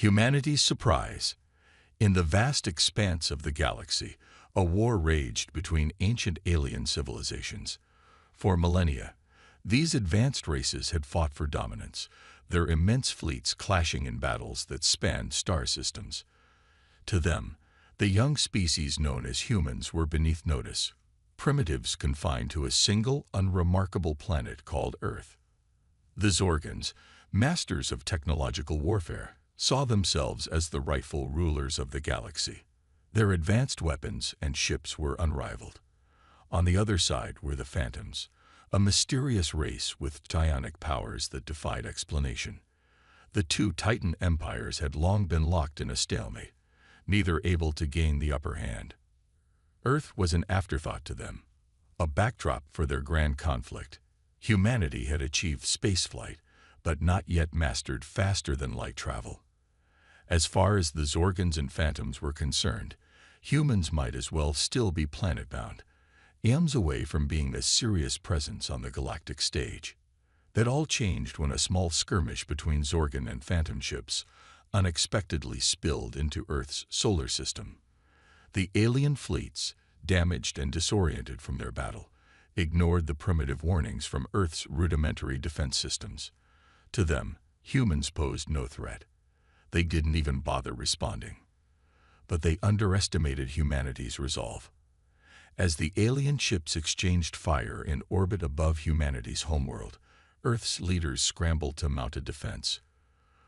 Humanity's surprise. In the vast expanse of the galaxy, a war raged between ancient alien civilizations. For millennia, these advanced races had fought for dominance, their immense fleets clashing in battles that spanned star systems. To them, the young species known as humans were beneath notice, primitives confined to a single, unremarkable planet called Earth. The Zorgans, masters of technological warfare, saw themselves as the rightful rulers of the galaxy. Their advanced weapons and ships were unrivaled. On the other side were the Phantoms, a mysterious race with psionic powers that defied explanation. The two Titan empires had long been locked in a stalemate, neither able to gain the upper hand. Earth was an afterthought to them, a backdrop for their grand conflict. Humanity had achieved spaceflight, but not yet mastered faster-than-light travel. As far as the Zorgans and Phantoms were concerned, humans might as well still be planet-bound, eons away from being a serious presence on the galactic stage. That all changed when a small skirmish between Zorgan and Phantom ships unexpectedly spilled into Earth's solar system. The alien fleets, damaged and disoriented from their battle, ignored the primitive warnings from Earth's rudimentary defense systems. To them, humans posed no threat. They didn't even bother responding. But they underestimated humanity's resolve. As the alien ships exchanged fire in orbit above humanity's homeworld, Earth's leaders scrambled to mount a defense.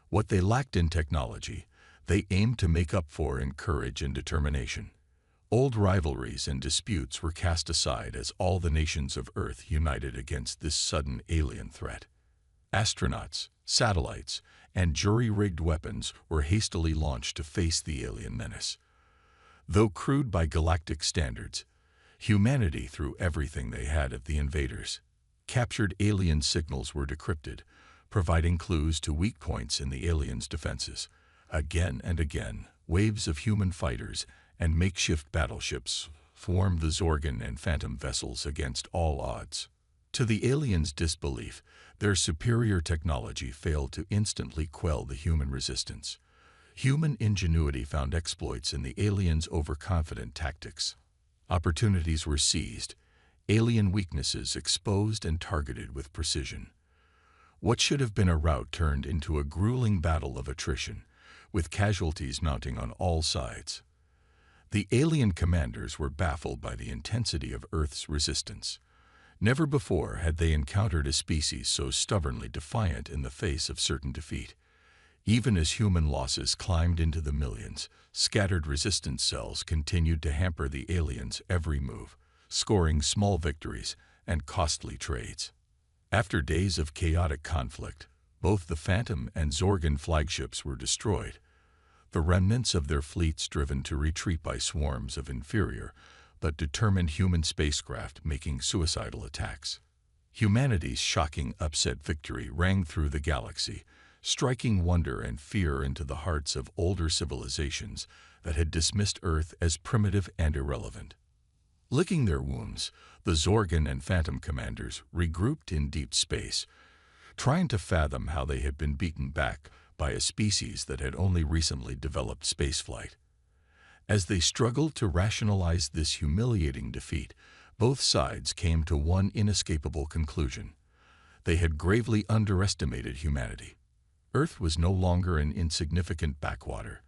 What they lacked in technology, they aimed to make up for in courage and determination. Old rivalries and disputes were cast aside as all the nations of Earth united against this sudden alien threat. Astronauts, satellites, and jury-rigged weapons were hastily launched to face the alien menace. Though crude by galactic standards, humanity threw everything they had at the invaders. Captured alien signals were decrypted, providing clues to weak points in the aliens' defenses. Again and again, waves of human fighters and makeshift battleships formed the Zorgan and Phantom vessels against all odds. To the aliens' disbelief, their superior technology failed to instantly quell the human resistance. Human ingenuity found exploits in the aliens' overconfident tactics. Opportunities were seized, alien weaknesses exposed and targeted with precision. What should have been a rout turned into a grueling battle of attrition, with casualties mounting on all sides. The alien commanders were baffled by the intensity of Earth's resistance. Never before had they encountered a species so stubbornly defiant in the face of certain defeat. Even as human losses climbed into the millions, scattered resistance cells continued to hamper the aliens' every move, scoring small victories and costly trades. After days of chaotic conflict, both the Phantom and Zorgan flagships were destroyed, the remnants of their fleets driven to retreat by swarms of inferior but determined human spacecraft making suicidal attacks. Humanity's shocking upset victory rang through the galaxy, striking wonder and fear into the hearts of older civilizations that had dismissed Earth as primitive and irrelevant. Licking their wounds, the Zorgan and Phantom commanders regrouped in deep space, trying to fathom how they had been beaten back by a species that had only recently developed spaceflight. As they struggled to rationalize this humiliating defeat, both sides came to one inescapable conclusion. They had gravely underestimated humanity. Earth was no longer an insignificant backwater.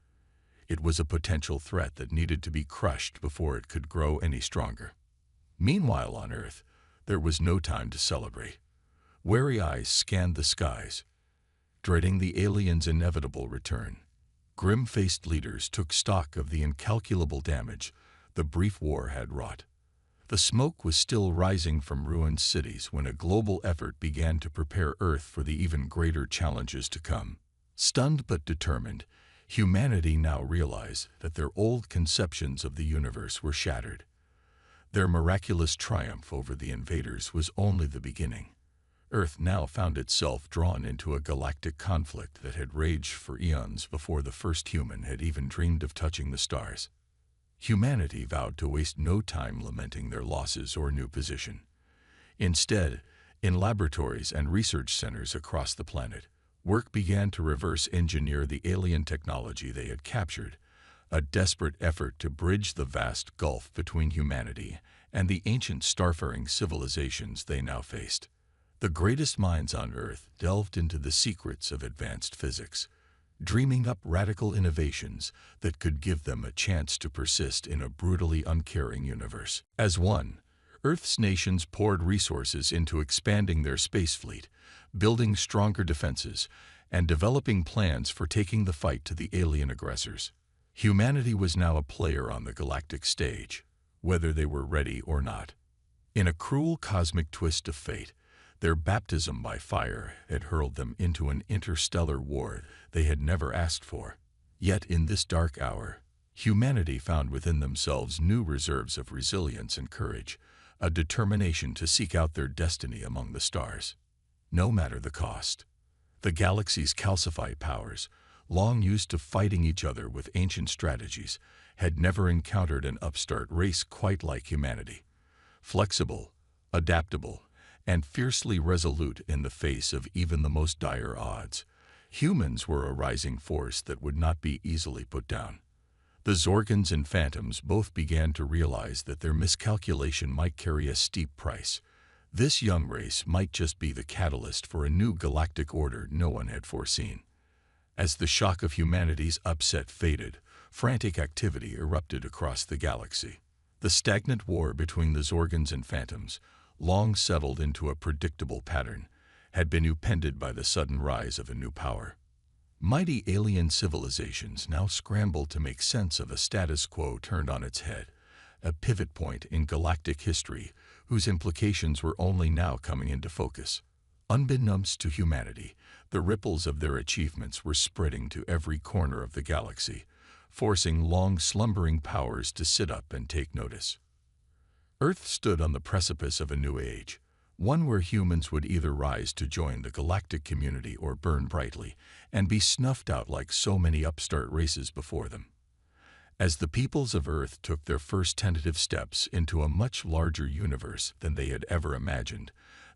It was a potential threat that needed to be crushed before it could grow any stronger. Meanwhile on Earth, there was no time to celebrate. Wary eyes scanned the skies, dreading the aliens' inevitable return. Grim-faced leaders took stock of the incalculable damage the brief war had wrought. The smoke was still rising from ruined cities when a global effort began to prepare Earth for the even greater challenges to come. Stunned but determined, humanity now realized that their old conceptions of the universe were shattered. Their miraculous triumph over the invaders was only the beginning. Earth now found itself drawn into a galactic conflict that had raged for eons before the first human had even dreamed of touching the stars. Humanity vowed to waste no time lamenting their losses or new position. Instead, in laboratories and research centers across the planet, Work began to reverse engineer the alien technology they had captured, a desperate effort to bridge the vast gulf between humanity and the ancient starfaring civilizations they now faced. The greatest minds on Earth delved into the secrets of advanced physics, dreaming up radical innovations that could give them a chance to persist in a brutally uncaring universe. As one, Earth's nations poured resources into expanding their space fleet, building stronger defenses, and developing plans for taking the fight to the alien aggressors. Humanity was now a player on the galactic stage, whether they were ready or not. In a cruel cosmic twist of fate, their baptism by fire had hurled them into an interstellar war they had never asked for. Yet in this dark hour, humanity found within themselves new reserves of resilience and courage, a determination to seek out their destiny among the stars, no matter the cost. The galaxy's calcified powers, long used to fighting each other with ancient strategies, had never encountered an upstart race quite like humanity. Flexible, adaptable, and fiercely resolute in the face of even the most dire odds, humans were a rising force that would not be easily put down. The Zorgans and Phantoms both began to realize that their miscalculation might carry a steep price. This young race might just be the catalyst for a new galactic order no one had foreseen. As the shock of humanity's upset faded, frantic activity erupted across the galaxy. The stagnant war between the Zorgans and Phantoms, long settled into a predictable pattern, had been upended by the sudden rise of a new power. Mighty alien civilizations now scrambled to make sense of a status quo turned on its head, a pivot point in galactic history whose implications were only now coming into focus. Unbeknownst to humanity, the ripples of their achievements were spreading to every corner of the galaxy, forcing long-slumbering powers to sit up and take notice. Earth stood on the precipice of a new age, one where humans would either rise to join the galactic community or burn brightly and be snuffed out like so many upstart races before them. As the peoples of Earth took their first tentative steps into a much larger universe than they had ever imagined,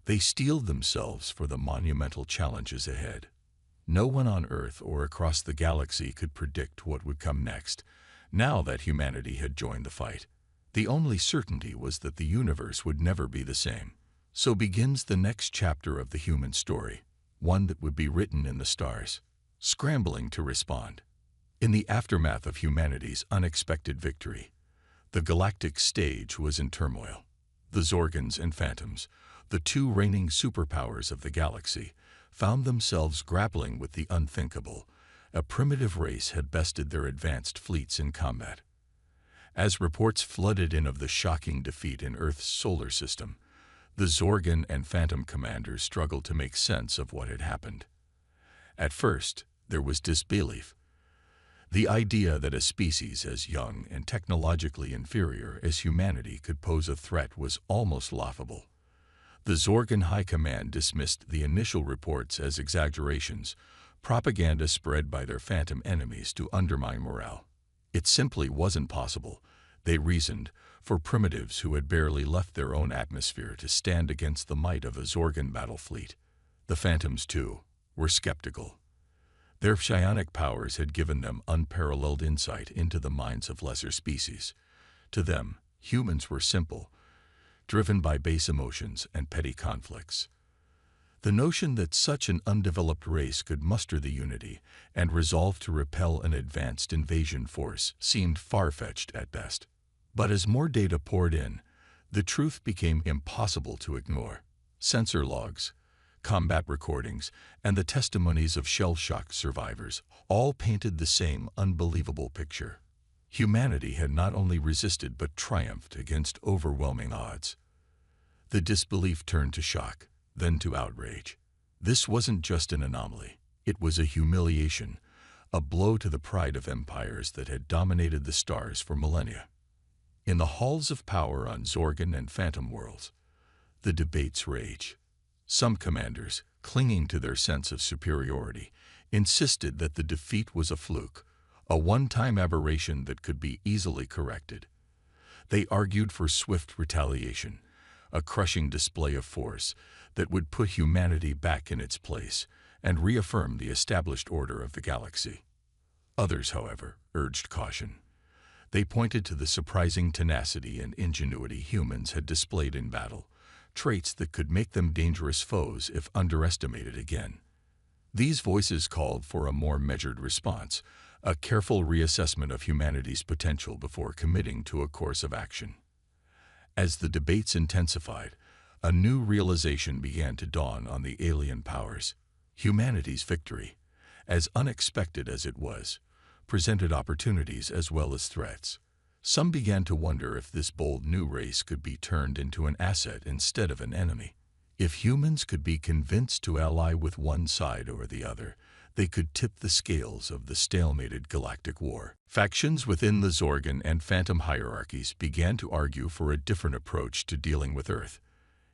they steeled themselves for the monumental challenges ahead. No one on Earth or across the galaxy could predict what would come next, now that humanity had joined the fight. The only certainty was that the universe would never be the same. So begins the next chapter of the human story, one that would be written in the stars, scrambling to respond. In the aftermath of humanity's unexpected victory, the galactic stage was in turmoil. The Zorgans and Phantoms, the two reigning superpowers of the galaxy, found themselves grappling with the unthinkable. A primitive race had bested their advanced fleets in combat. As reports flooded in of the shocking defeat in Earth's solar system, the Zorgan and Phantom commanders struggled to make sense of what had happened. At first, there was disbelief. The idea that a species as young and technologically inferior as humanity could pose a threat was almost laughable. The Zorgan High Command dismissed the initial reports as exaggerations, propaganda spread by their Phantom enemies to undermine morale. It simply wasn't possible, they reasoned, for primitives who had barely left their own atmosphere to stand against the might of a Zorgan battle fleet. The Phantoms, too, were skeptical. Their psionic powers had given them unparalleled insight into the minds of lesser species. To them, humans were simple, driven by base emotions and petty conflicts. The notion that such an undeveloped race could muster the unity and resolve to repel an advanced invasion force seemed far-fetched at best. But as more data poured in, the truth became impossible to ignore. Sensor logs, combat recordings, and the testimonies of shell-shock survivors all painted the same unbelievable picture. Humanity had not only resisted but triumphed against overwhelming odds. The disbelief turned to shock, then to outrage. This wasn't just an anomaly. It was a humiliation, a blow to the pride of empires that had dominated the stars for millennia. In the halls of power on Zorgan and Phantom worlds, the debates raged. Some commanders, clinging to their sense of superiority, insisted that the defeat was a fluke, a one-time aberration that could be easily corrected. They argued for swift retaliation, a crushing display of force that would put humanity back in its place and reaffirm the established order of the galaxy. Others, however, urged caution. They pointed to the surprising tenacity and ingenuity humans had displayed in battle, traits that could make them dangerous foes if underestimated again. These voices called for a more measured response, a careful reassessment of humanity's potential before committing to a course of action. As the debates intensified, a new realization began to dawn on the alien powers. Humanity's victory, as unexpected as it was, presented opportunities as well as threats. Some began to wonder if this bold new race could be turned into an asset instead of an enemy. If humans could be convinced to ally with one side or the other, they could tip the scales of the stalemated galactic war. Factions within the Zorgan and Phantom hierarchies began to argue for a different approach to dealing with Earth.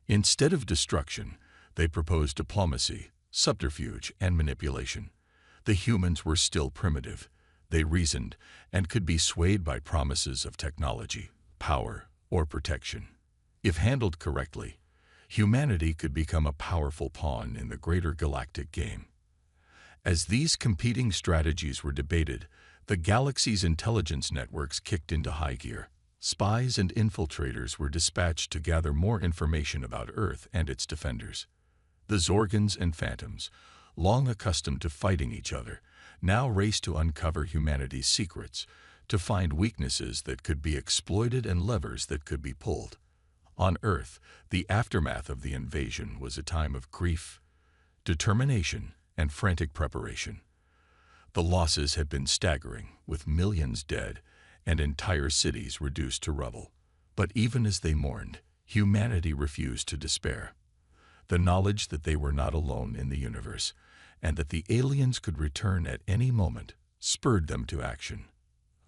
Instead of destruction, they proposed diplomacy, subterfuge, and manipulation. The humans were still primitive. They reasoned and could be swayed by promises of technology, power, or protection. If handled correctly, humanity could become a powerful pawn in the greater galactic game. As these competing strategies were debated, the galaxy's intelligence networks kicked into high gear. Spies and infiltrators were dispatched to gather more information about Earth and its defenders. The Zorgans and Phantoms, long accustomed to fighting each other, now raced to uncover humanity's secrets, to find weaknesses that could be exploited and levers that could be pulled. On Earth, the aftermath of the invasion was a time of grief, determination, and frantic preparation. The losses had been staggering, with millions dead and entire cities reduced to rubble. But even as they mourned, humanity refused to despair. The knowledge that they were not alone in the universe, and that the aliens could return at any moment, spurred them to action.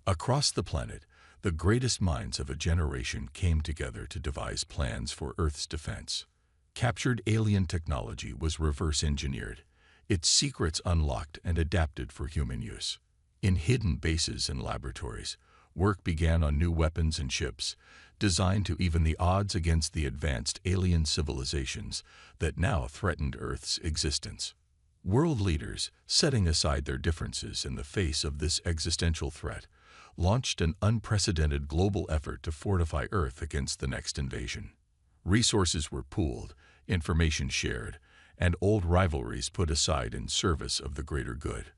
Across the planet, the greatest minds of a generation came together to devise plans for Earth's defense. Captured alien technology was reverse-engineered, its secrets unlocked and adapted for human use. In hidden bases and laboratories, work began on new weapons and ships, designed to even the odds against the advanced alien civilizations that now threatened Earth's existence. World leaders, setting aside their differences in the face of this existential threat, launched an unprecedented global effort to fortify Earth against the next invasion. Resources were pooled, information shared, and old rivalries put aside in service of the greater good.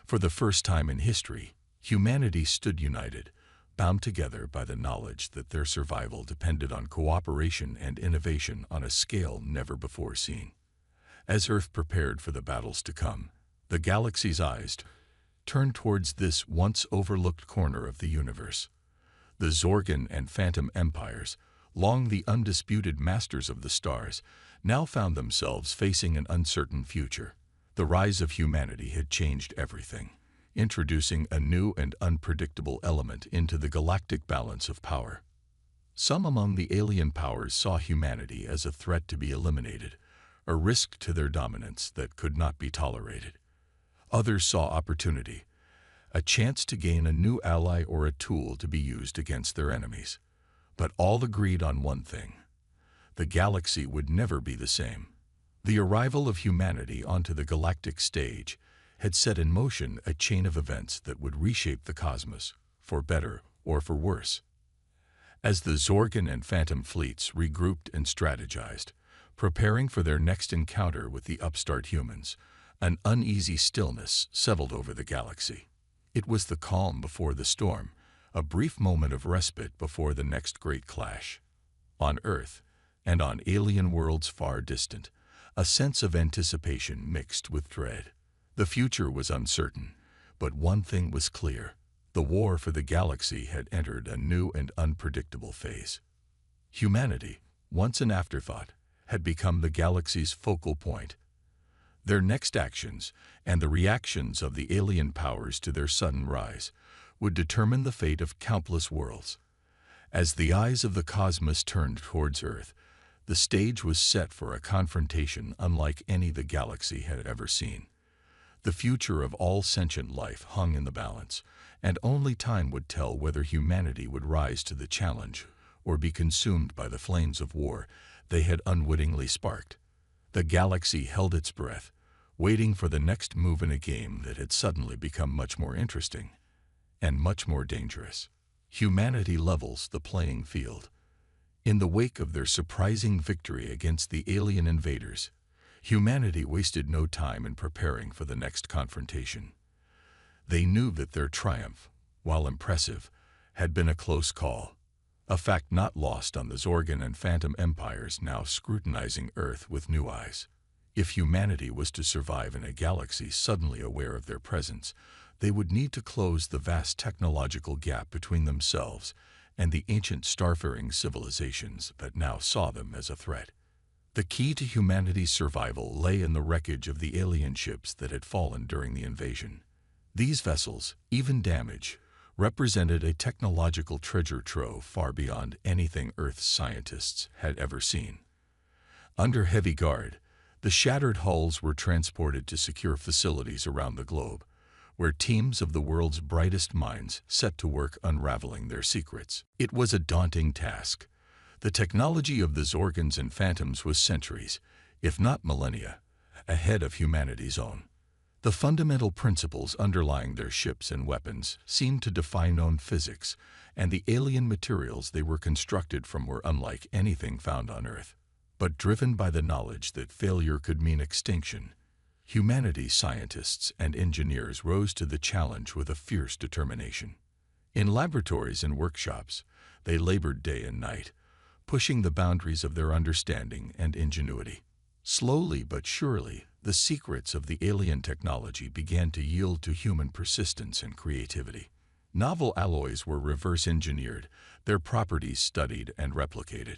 For the first time in history, humanity stood united, bound together by the knowledge that their survival depended on cooperation and innovation on a scale never before seen. As Earth prepared for the battles to come, the galaxy's eyes turned towards this once overlooked corner of the universe. The Zorgan and Phantom empires, long the undisputed masters of the stars, now found themselves facing an uncertain future. The rise of humanity had changed everything, introducing a new and unpredictable element into the galactic balance of power. Some among the alien powers saw humanity as a threat to be eliminated, a risk to their dominance that could not be tolerated. Others saw opportunity, a chance to gain a new ally or a tool to be used against their enemies. But all agreed on one thing: the galaxy would never be the same. The arrival of humanity onto the galactic stage had set in motion a chain of events that would reshape the cosmos, for better or for worse. As the Zorgan and Phantom fleets regrouped and strategized, preparing for their next encounter with the upstart humans, an uneasy stillness settled over the galaxy. It was the calm before the storm, a brief moment of respite before the next great clash. On Earth, and on alien worlds far distant, a sense of anticipation mixed with dread. The future was uncertain, but one thing was clear: the war for the galaxy had entered a new and unpredictable phase. Humanity, once an afterthought, had become the galaxy's focal point. Their next actions, and the reactions of the alien powers to their sudden rise, would determine the fate of countless worlds. As the eyes of the cosmos turned towards Earth, the stage was set for a confrontation unlike any the galaxy had ever seen. The future of all sentient life hung in the balance, and only time would tell whether humanity would rise to the challenge or be consumed by the flames of war they had unwittingly sparked. The galaxy held its breath, waiting for the next move in a game that had suddenly become much more interesting and much more dangerous. Humanity levels the playing field. In the wake of their surprising victory against the alien invaders, humanity wasted no time in preparing for the next confrontation. They knew that their triumph, while impressive, had been a close call, a fact not lost on the Zorgan and Phantom empires now scrutinizing Earth with new eyes. If humanity was to survive in a galaxy suddenly aware of their presence, they would need to close the vast technological gap between themselves and the ancient starfaring civilizations that now saw them as a threat. The key to humanity's survival lay in the wreckage of the alien ships that had fallen during the invasion. These vessels, even damaged, represented a technological treasure trove far beyond anything Earth's scientists had ever seen. Under heavy guard, the shattered hulls were transported to secure facilities around the globe, where teams of the world's brightest minds set to work unraveling their secrets. It was a daunting task. The technology of the Zorgans and Phantoms was centuries, if not millennia, ahead of humanity's own. The fundamental principles underlying their ships and weapons seemed to defy known physics, and the alien materials they were constructed from were unlike anything found on Earth. But driven by the knowledge that failure could mean extinction, humanity's scientists and engineers rose to the challenge with a fierce determination. In laboratories and workshops, they labored day and night, pushing the boundaries of their understanding and ingenuity. Slowly but surely, the secrets of the alien technology began to yield to human persistence and creativity. Novel alloys were reverse-engineered, their properties studied and replicated.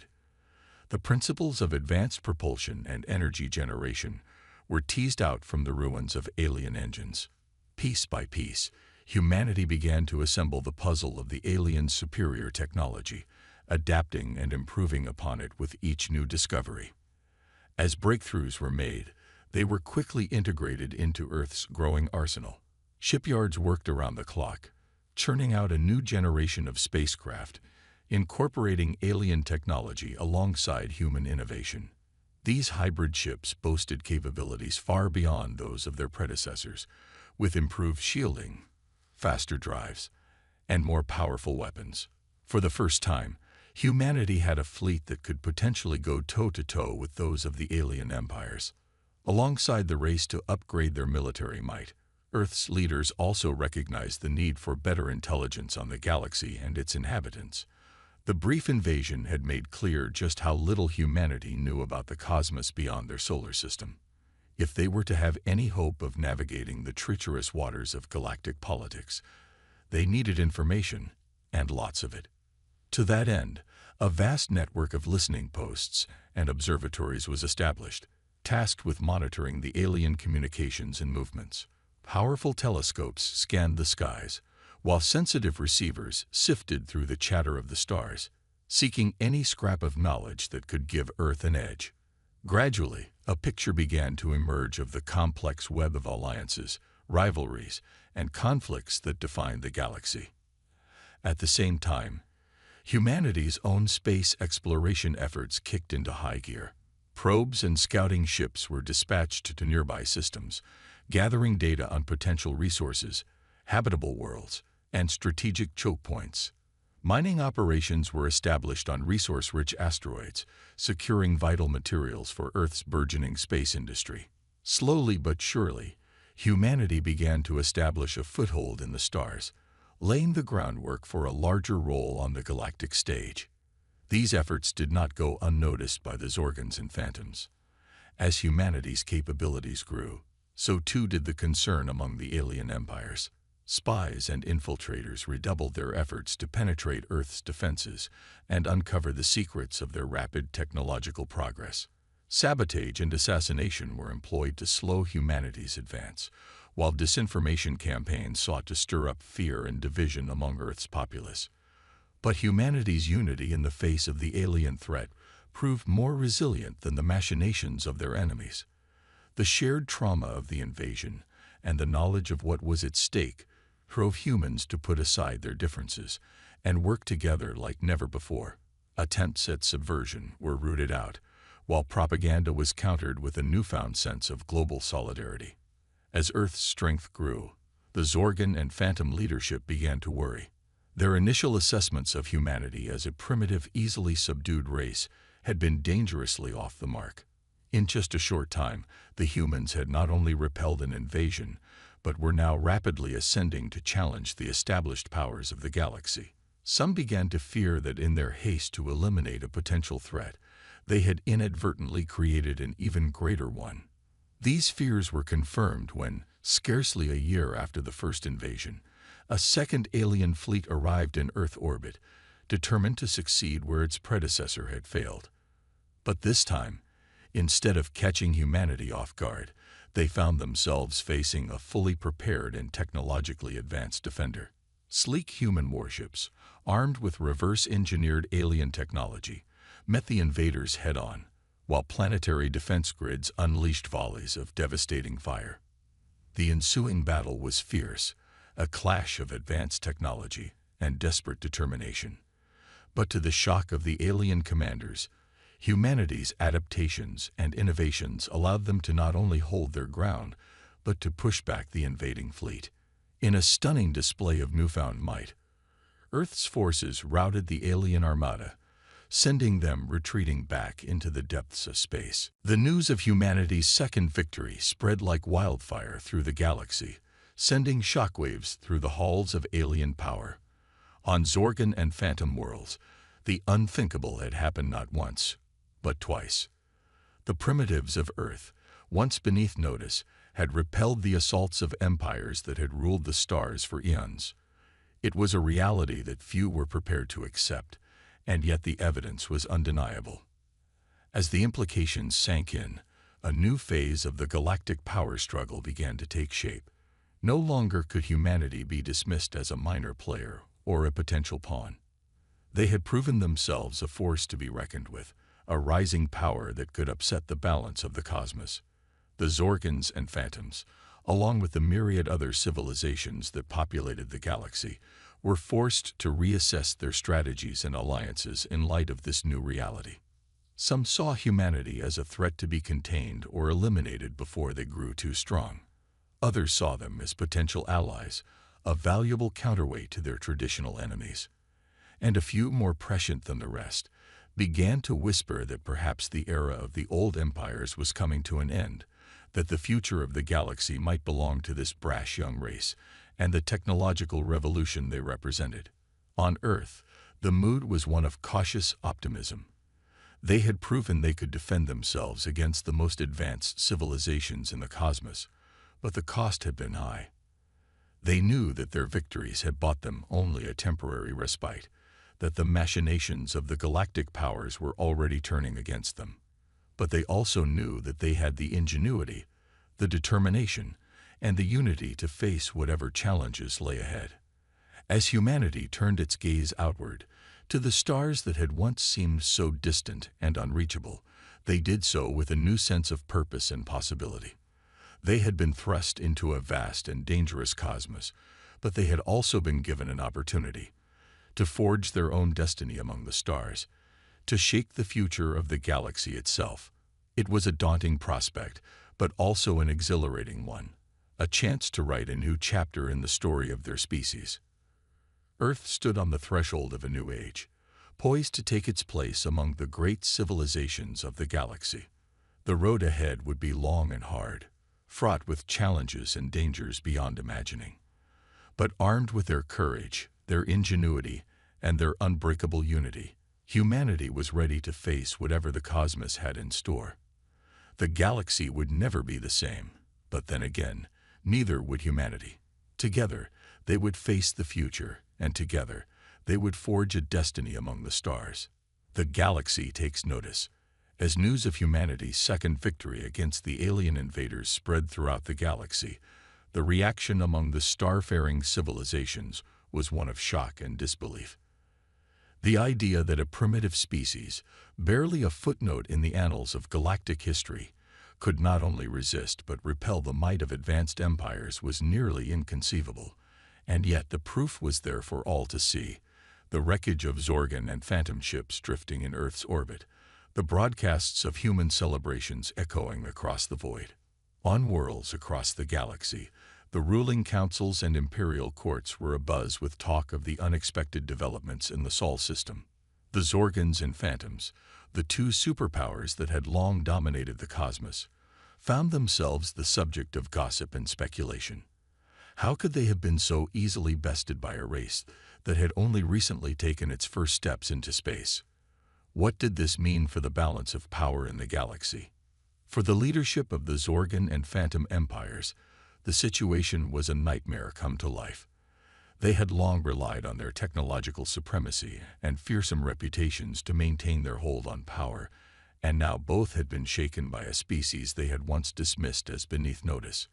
The principles of advanced propulsion and energy generation were teased out from the ruins of alien engines. Piece by piece, humanity began to assemble the puzzle of the aliens' superior technology, adapting and improving upon it with each new discovery. As breakthroughs were made, they were quickly integrated into Earth's growing arsenal. Shipyards worked around the clock, churning out a new generation of spacecraft, incorporating alien technology alongside human innovation. These hybrid ships boasted capabilities far beyond those of their predecessors, with improved shielding, faster drives, and more powerful weapons. For the first time, humanity had a fleet that could potentially go toe-to-toe with those of the alien empires. Alongside the race to upgrade their military might, Earth's leaders also recognized the need for better intelligence on the galaxy and its inhabitants. The brief invasion had made clear just how little humanity knew about the cosmos beyond their solar system. If they were to have any hope of navigating the treacherous waters of galactic politics, they needed information, and lots of it. To that end, a vast network of listening posts and observatories was established, tasked with monitoring the alien communications and movements. Powerful telescopes scanned the skies, while sensitive receivers sifted through the chatter of the stars, seeking any scrap of knowledge that could give Earth an edge. Gradually, a picture began to emerge of the complex web of alliances, rivalries, and conflicts that defined the galaxy. At the same time, humanity's own space exploration efforts kicked into high gear. Probes and scouting ships were dispatched to nearby systems, gathering data on potential resources, habitable worlds, and strategic choke points. Mining operations were established on resource-rich asteroids, securing vital materials for Earth's burgeoning space industry. Slowly but surely, humanity began to establish a foothold in the stars, laying the groundwork for a larger role on the galactic stage. These efforts did not go unnoticed by the Zorgans and Phantoms. As humanity's capabilities grew, so too did the concern among the alien empires. Spies and infiltrators redoubled their efforts to penetrate Earth's defenses and uncover the secrets of their rapid technological progress. Sabotage and assassination were employed to slow humanity's advance, while disinformation campaigns sought to stir up fear and division among Earth's populace. But humanity's unity in the face of the alien threat proved more resilient than the machinations of their enemies. The shared trauma of the invasion and the knowledge of what was at stake drove humans to put aside their differences and work together like never before. Attempts at subversion were rooted out, while propaganda was countered with a newfound sense of global solidarity. As Earth's strength grew, the Zorgan and Phantom leadership began to worry. Their initial assessments of humanity as a primitive, easily subdued race had been dangerously off the mark. In just a short time, the humans had not only repelled an invasion, but were now rapidly ascending to challenge the established powers of the galaxy. Some began to fear that in their haste to eliminate a potential threat, they had inadvertently created an even greater one. These fears were confirmed when, scarcely a year after the first invasion, a second alien fleet arrived in Earth orbit, determined to succeed where its predecessor had failed. But this time, instead of catching humanity off guard, they found themselves facing a fully prepared and technologically advanced defender. Sleek human warships, armed with reverse-engineered alien technology, met the invaders head-on, while planetary defense grids unleashed volleys of devastating fire. The ensuing battle was fierce, a clash of advanced technology and desperate determination. But to the shock of the alien commanders, humanity's adaptations and innovations allowed them to not only hold their ground, but to push back the invading fleet. In a stunning display of newfound might, Earth's forces routed the alien armada, sending them retreating back into the depths of space. The news of humanity's second victory spread like wildfire through the galaxy, sending shockwaves through the halls of alien power. On Zorgan and Phantom worlds, the unthinkable had happened not once, but twice. The primitives of Earth, once beneath notice, had repelled the assaults of empires that had ruled the stars for eons. It was a reality that few were prepared to accept, and yet the evidence was undeniable. As the implications sank in, a new phase of the galactic power struggle began to take shape. No longer could humanity be dismissed as a minor player or a potential pawn. They had proven themselves a force to be reckoned with, a rising power that could upset the balance of the cosmos. The Zorgans and Phantoms, along with the myriad other civilizations that populated the galaxy, were forced to reassess their strategies and alliances in light of this new reality. Some saw humanity as a threat to be contained or eliminated before they grew too strong. Others saw them as potential allies, a valuable counterweight to their traditional enemies. And a few, more prescient than the rest, began to whisper that perhaps the era of the old empires was coming to an end, that the future of the galaxy might belong to this brash young race and the technological revolution they represented. On Earth, the mood was one of cautious optimism. They had proven they could defend themselves against the most advanced civilizations in the cosmos, but the cost had been high. They knew that their victories had bought them only a temporary respite, that the machinations of the galactic powers were already turning against them. But they also knew that they had the ingenuity, the determination, and the unity to face whatever challenges lay ahead. As humanity turned its gaze outward, to the stars that had once seemed so distant and unreachable, they did so with a new sense of purpose and possibility. They had been thrust into a vast and dangerous cosmos, but they had also been given an opportunity to forge their own destiny among the stars, to shape the future of the galaxy itself. It was a daunting prospect, but also an exhilarating one, a chance to write a new chapter in the story of their species. Earth stood on the threshold of a new age, poised to take its place among the great civilizations of the galaxy. The road ahead would be long and hard, fraught with challenges and dangers beyond imagining. But armed with their courage, their ingenuity, and their unbreakable unity, humanity was ready to face whatever the cosmos had in store. The galaxy would never be the same, but then again, neither would humanity. Together, they would face the future, and together, they would forge a destiny among the stars. The galaxy takes notice. As news of humanity's second victory against the alien invaders spread throughout the galaxy, the reaction among the starfaring civilizations was one of shock and disbelief. The idea that a primitive species, barely a footnote in the annals of galactic history, could not only resist but repel the might of advanced empires was nearly inconceivable. And yet the proof was there for all to see. The wreckage of Zorgan and Phantom ships drifting in Earth's orbit, the broadcasts of human celebrations echoing across the void. On worlds across the galaxy, the ruling councils and imperial courts were abuzz with talk of the unexpected developments in the Sol system. The Zorgans and Phantoms, the two superpowers that had long dominated the cosmos, found themselves the subject of gossip and speculation. How could they have been so easily bested by a race that had only recently taken its first steps into space? What did this mean for the balance of power in the galaxy? For the leadership of the Zorgan and Phantom empires, the situation was a nightmare come to life. They had long relied on their technological supremacy and fearsome reputations to maintain their hold on power, and now both had been shaken by a species they had once dismissed as beneath notice.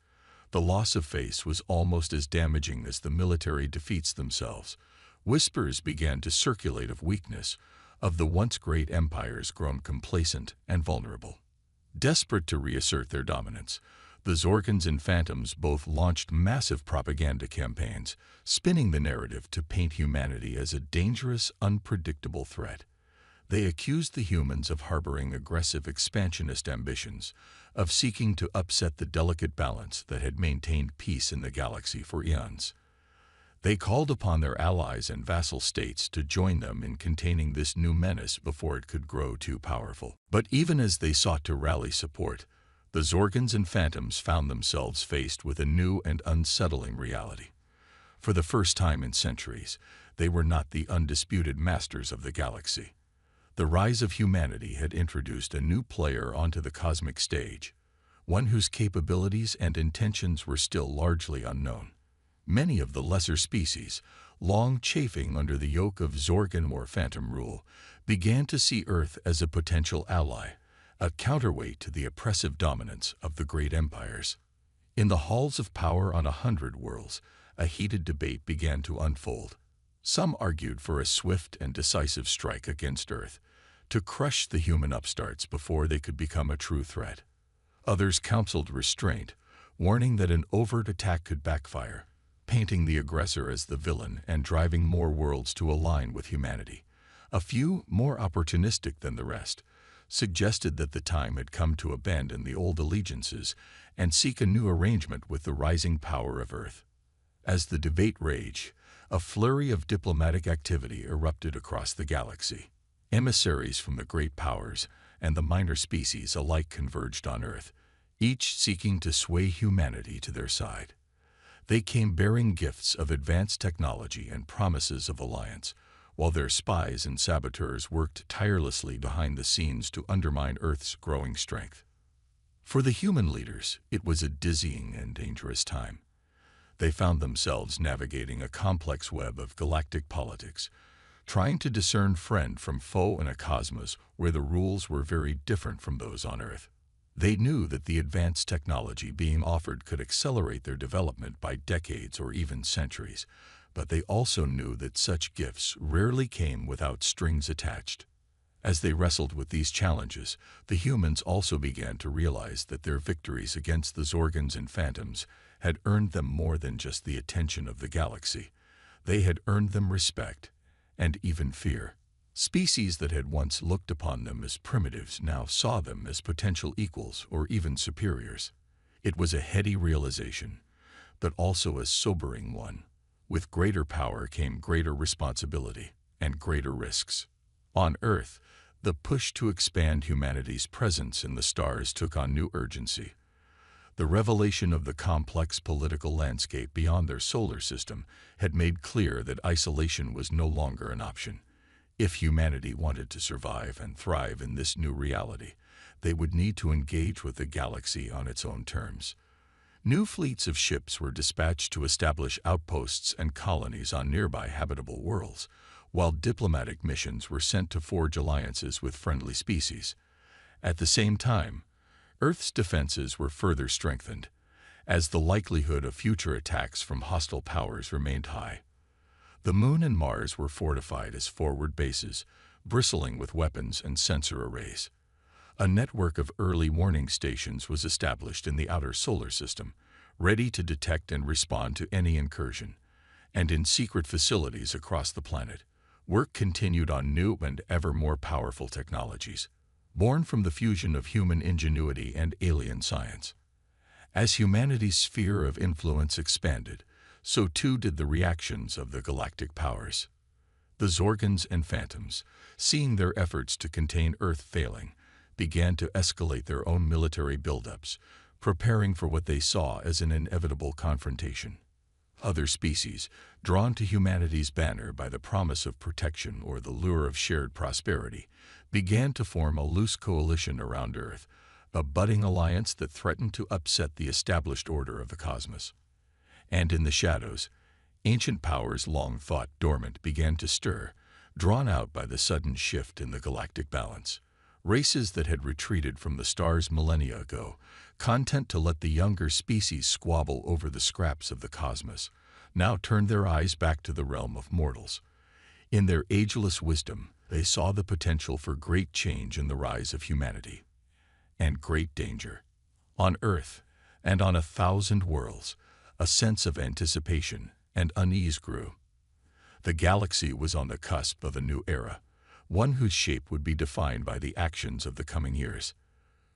The loss of face was almost as damaging as the military defeats themselves. Whispers began to circulate of weakness, of the once great empires grown complacent and vulnerable. Desperate to reassert their dominance, the Zorgans and Phantoms both launched massive propaganda campaigns, spinning the narrative to paint humanity as a dangerous, unpredictable threat. They accused the humans of harboring aggressive expansionist ambitions, of seeking to upset the delicate balance that had maintained peace in the galaxy for eons. They called upon their allies and vassal states to join them in containing this new menace before it could grow too powerful. But even as they sought to rally support, the Zorgans and Phantoms found themselves faced with a new and unsettling reality. For the first time in centuries, they were not the undisputed masters of the galaxy. The rise of humanity had introduced a new player onto the cosmic stage, one whose capabilities and intentions were still largely unknown. Many of the lesser species, long chafing under the yoke of Zorgan or Phantom rule, began to see Earth as a potential ally, a counterweight to the oppressive dominance of the great empires. In the halls of power on 100 worlds, a heated debate began to unfold. Some argued for a swift and decisive strike against Earth, to crush the human upstarts before they could become a true threat. Others counseled restraint, warning that an overt attack could backfire, painting the aggressor as the villain and driving more worlds to align with humanity. A few, more opportunistic than the rest, suggested that the time had come to abandon the old allegiances and seek a new arrangement with the rising power of Earth. As the debate raged, a flurry of diplomatic activity erupted across the galaxy. Emissaries from the great powers and the minor species alike converged on Earth, each seeking to sway humanity to their side. They came bearing gifts of advanced technology and promises of alliance, while their spies and saboteurs worked tirelessly behind the scenes to undermine Earth's growing strength. For the human leaders, it was a dizzying and dangerous time. They found themselves navigating a complex web of galactic politics, trying to discern friend from foe in a cosmos where the rules were very different from those on Earth. They knew that the advanced technology being offered could accelerate their development by decades or even centuries, but they also knew that such gifts rarely came without strings attached. As they wrestled with these challenges, the humans also began to realize that their victories against the Zorgans and Phantoms had earned them more than just the attention of the galaxy. They had earned them respect and even fear. Species that had once looked upon them as primitives now saw them as potential equals or even superiors. It was a heady realization, but also a sobering one. With greater power came greater responsibility and greater risks. On Earth, the push to expand humanity's presence in the stars took on new urgency. The revelation of the complex political landscape beyond their solar system had made clear that isolation was no longer an option. If humanity wanted to survive and thrive in this new reality, they would need to engage with the galaxy on its own terms. New fleets of ships were dispatched to establish outposts and colonies on nearby habitable worlds, while diplomatic missions were sent to forge alliances with friendly species. At the same time, Earth's defenses were further strengthened, as the likelihood of future attacks from hostile powers remained high. The Moon and Mars were fortified as forward bases, bristling with weapons and sensor arrays. A network of early warning stations was established in the outer solar system, ready to detect and respond to any incursion. And in secret facilities across the planet, work continued on new and ever more powerful technologies. born from the fusion of human ingenuity and alien science. As humanity's sphere of influence expanded, so too did the reactions of the galactic powers. The Zorgans and Phantoms, seeing their efforts to contain Earth failing, began to escalate their own military buildups, preparing for what they saw as an inevitable confrontation. Other species, drawn to humanity's banner by the promise of protection or the lure of shared prosperity, began to form a loose coalition around Earth, a budding alliance that threatened to upset the established order of the cosmos. And in the shadows, ancient powers long thought dormant began to stir, drawn out by the sudden shift in the galactic balance. Races that had retreated from the stars millennia ago, content to let the younger species squabble over the scraps of the cosmos, now turned their eyes back to the realm of mortals. In their ageless wisdom, they saw the potential for great change in the rise of humanity. And great danger. On Earth, and on 1,000 worlds, a sense of anticipation and unease grew. The galaxy was on the cusp of a new era, one whose shape would be defined by the actions of the coming years.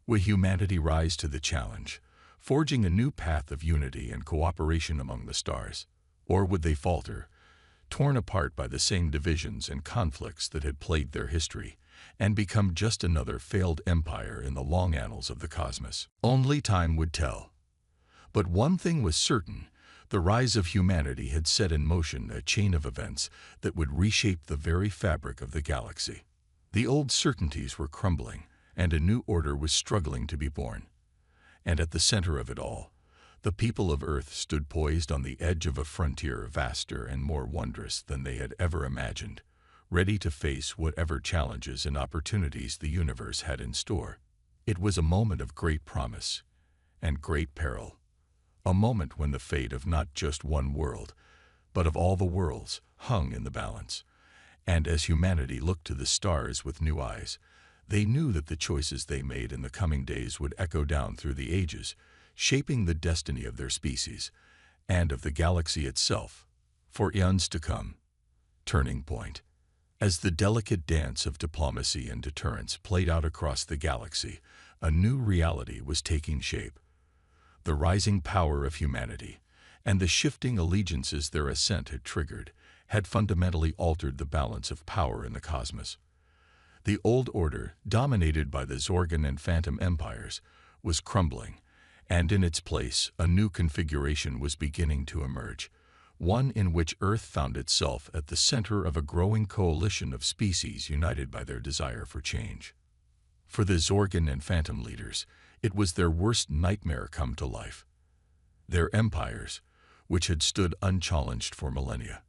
Would humanity rise to the challenge, forging a new path of unity and cooperation among the stars? Or would they falter, torn apart by the same divisions and conflicts that had plagued their history, and become just another failed empire in the long annals of the cosmos? Only time would tell. But one thing was certain: the rise of humanity had set in motion a chain of events that would reshape the very fabric of the galaxy. The old certainties were crumbling, and a new order was struggling to be born. And at the center of it all, the people of Earth stood poised on the edge of a frontier vaster and more wondrous than they had ever imagined, ready to face whatever challenges and opportunities the universe had in store. It was a moment of great promise and great peril. A moment when the fate of not just one world, but of all the worlds, hung in the balance. And as humanity looked to the stars with new eyes, they knew that the choices they made in the coming days would echo down through the ages, shaping the destiny of their species and of the galaxy itself for eons to come. Turning point. As the delicate dance of diplomacy and deterrence played out across the galaxy, a new reality was taking shape. The rising power of humanity, and the shifting allegiances their ascent had triggered, had fundamentally altered the balance of power in the cosmos. The old order, dominated by the Zorgan and Phantom empires, was crumbling, and in its place a new configuration was beginning to emerge, one in which Earth found itself at the center of a growing coalition of species united by their desire for change. For the Zorgan and Phantom leaders, it was their worst nightmare come to life. Their empires, which had stood unchallenged for millennia,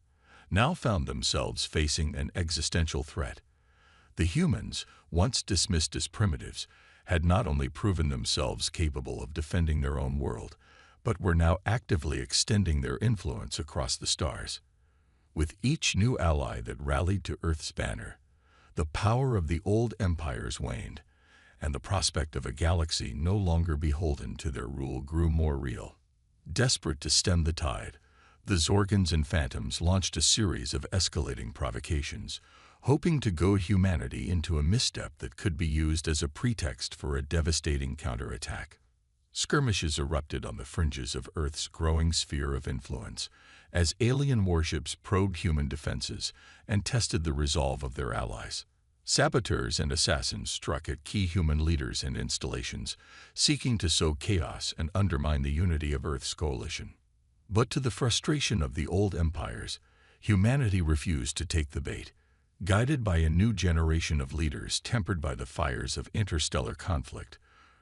now found themselves facing an existential threat. The humans, once dismissed as primitives, had not only proven themselves capable of defending their own world, but were now actively extending their influence across the stars. With each new ally that rallied to Earth's banner, the power of the old empires waned, and the prospect of a galaxy no longer beholden to their rule grew more real. Desperate to stem the tide, the Zorgans and Phantoms launched a series of escalating provocations, hoping to goad humanity into a misstep that could be used as a pretext for a devastating counterattack. Skirmishes erupted on the fringes of Earth's growing sphere of influence, as alien warships probed human defenses and tested the resolve of their allies. Saboteurs and assassins struck at key human leaders and installations, seeking to sow chaos and undermine the unity of Earth's coalition. But to the frustration of the old empires, humanity refused to take the bait. Guided by a new generation of leaders tempered by the fires of interstellar conflict,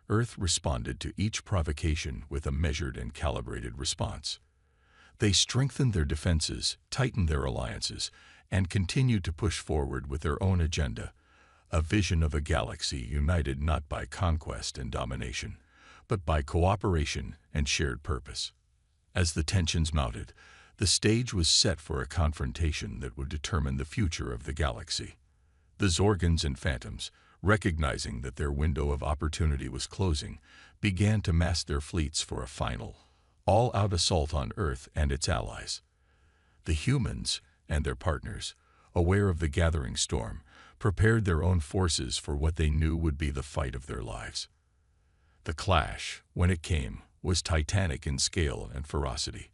Earth responded to each provocation with a measured and calibrated response. They strengthened their defenses, tightened their alliances, and continued to push forward with their own agenda, a vision of a galaxy united not by conquest and domination, but by cooperation and shared purpose. As the tensions mounted, the stage was set for a confrontation that would determine the future of the galaxy. The Zorgans and Phantoms, recognizing that their window of opportunity was closing, began to mass their fleets for a final, all-out assault on Earth and its allies. The humans and their partners, aware of the gathering storm, prepared their own forces for what they knew would be the fight of their lives. The clash, when it came, was titanic in scale and ferocity.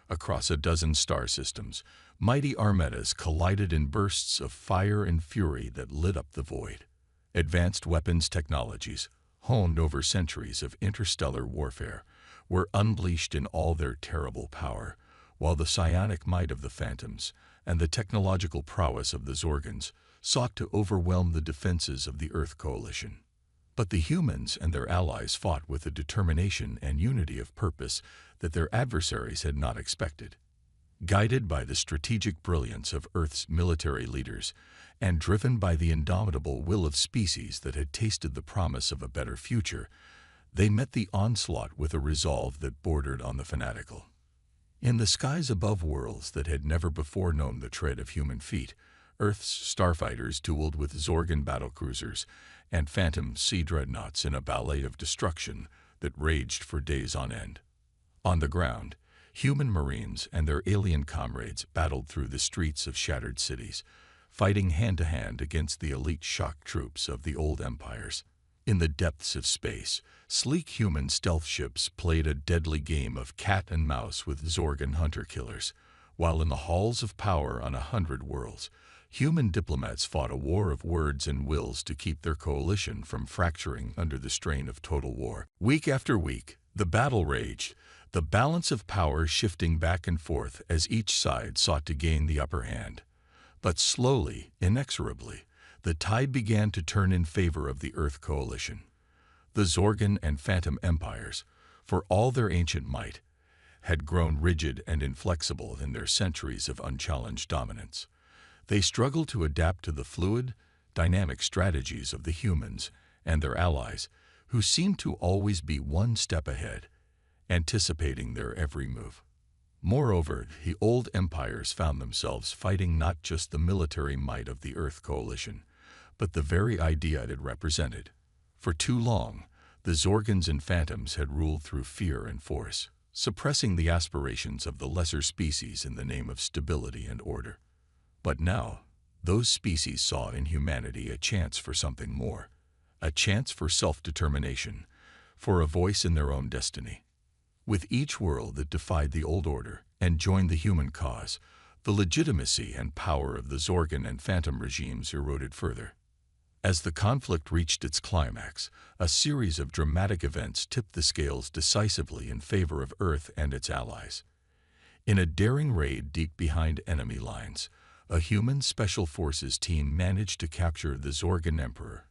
Across a dozen star systems, mighty armadas collided in bursts of fire and fury that lit up the void. Advanced weapons technologies, honed over centuries of interstellar warfare, were unleashed in all their terrible power, while the psionic might of the Phantoms and the technological prowess of the Zorgans sought to overwhelm the defenses of the Earth Coalition. But the humans and their allies fought with a determination and unity of purpose that their adversaries had not expected. Guided by the strategic brilliance of Earth's military leaders and driven by the indomitable will of species that had tasted the promise of a better future, they met the onslaught with a resolve that bordered on the fanatical. In the skies above worlds that had never before known the tread of human feet, Earth's starfighters dueled with Zorgan battlecruisers and phantom sea dreadnoughts in a ballet of destruction that raged for days on end. On the ground, human marines and their alien comrades battled through the streets of shattered cities, fighting hand-to-hand against the elite shock troops of the old empires. In the depths of space, sleek human stealth ships played a deadly game of cat and mouse with Zorgan hunter-killers, while in the halls of power on 100 worlds, human diplomats fought a war of words and wills to keep their coalition from fracturing under the strain of total war. Week after week, the battle raged, the balance of power shifting back and forth as each side sought to gain the upper hand. But slowly, inexorably, the tide began to turn in favor of the Earth Coalition. The Zorgan and Phantom empires, for all their ancient might, had grown rigid and inflexible in their centuries of unchallenged dominance. They struggled to adapt to the fluid, dynamic strategies of the humans and their allies, who seemed to always be one step ahead, anticipating their every move. Moreover, the old empires found themselves fighting not just the military might of the Earth Coalition, but the very idea it represented. For too long, the Zorgans and Phantoms had ruled through fear and force, suppressing the aspirations of the lesser species in the name of stability and order. But now, those species saw in humanity a chance for something more, a chance for self-determination, for a voice in their own destiny. With each world that defied the old order and joined the human cause, the legitimacy and power of the Zorgan and Phantom regimes eroded further. As the conflict reached its climax, a series of dramatic events tipped the scales decisively in favor of Earth and its allies. In a daring raid deep behind enemy lines, a human special forces team managed to capture the Zorgan Emperor,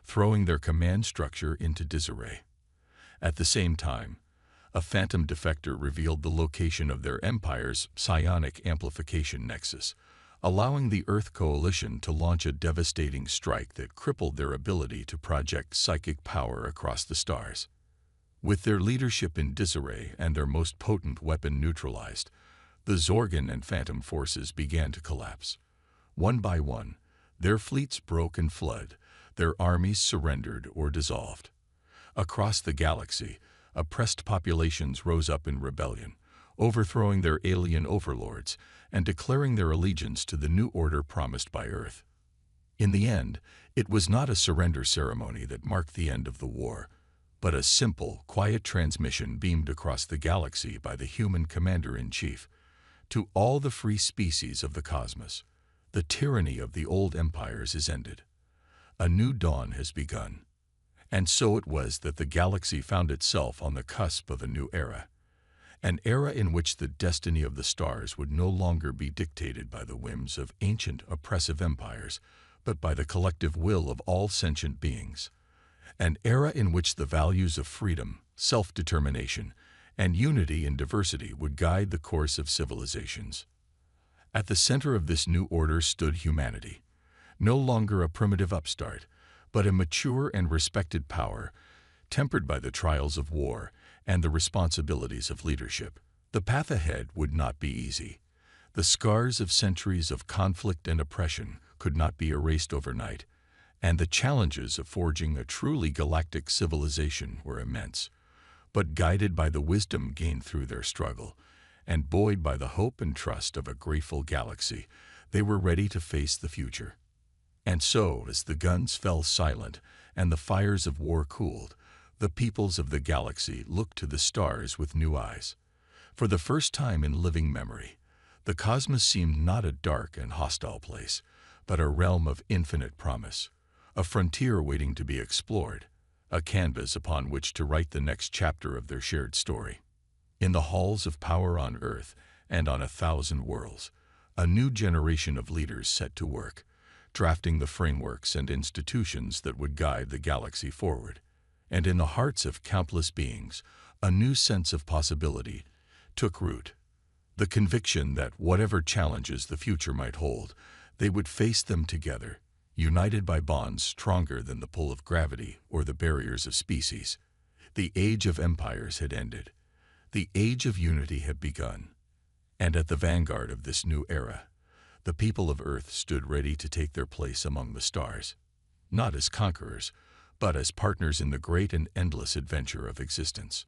throwing their command structure into disarray. At the same time, a Phantom defector revealed the location of their empire's psionic amplification nexus, allowing the Earth Coalition to launch a devastating strike that crippled their ability to project psychic power across the stars. With their leadership in disarray and their most potent weapon neutralized, the Zorgan and Phantom forces began to collapse. One by one, their fleets broke and fled, their armies surrendered or dissolved. Across the galaxy, oppressed populations rose up in rebellion, overthrowing their alien overlords and declaring their allegiance to the new order promised by Earth. In the end, it was not a surrender ceremony that marked the end of the war, but a simple, quiet transmission beamed across the galaxy by the human commander-in-chief. To all the free species of the cosmos, the tyranny of the old empires is ended. A new dawn has begun. And so it was that the galaxy found itself on the cusp of a new era, an era in which the destiny of the stars would no longer be dictated by the whims of ancient oppressive empires, but by the collective will of all sentient beings, an era in which the values of freedom, self-determination, and unity in diversity would guide the course of civilizations. At the center of this new order stood humanity, no longer a primitive upstart, but a mature and respected power, tempered by the trials of war and the responsibilities of leadership. The path ahead would not be easy. The scars of centuries of conflict and oppression could not be erased overnight, and the challenges of forging a truly galactic civilization were immense. But guided by the wisdom gained through their struggle, and buoyed by the hope and trust of a grateful galaxy, They were ready to face the future. And so, as the guns fell silent and the fires of war cooled, the peoples of the galaxy looked to the stars with new eyes. For the first time in living memory, the cosmos seemed not a dark and hostile place, but a realm of infinite promise, a frontier waiting to be explored, a canvas upon which to write the next chapter of their shared story. In the halls of power on Earth and on 1,000 worlds, a new generation of leaders set to work, drafting the frameworks and institutions that would guide the galaxy forward. And in the hearts of countless beings, a new sense of possibility took root. The conviction that whatever challenges the future might hold, they would face them together, united by bonds stronger than the pull of gravity or the barriers of species. The age of empires had ended. The age of unity had begun. And at the vanguard of this new era, the people of Earth stood ready to take their place among the stars, not as conquerors, but as partners in the great and endless adventure of existence.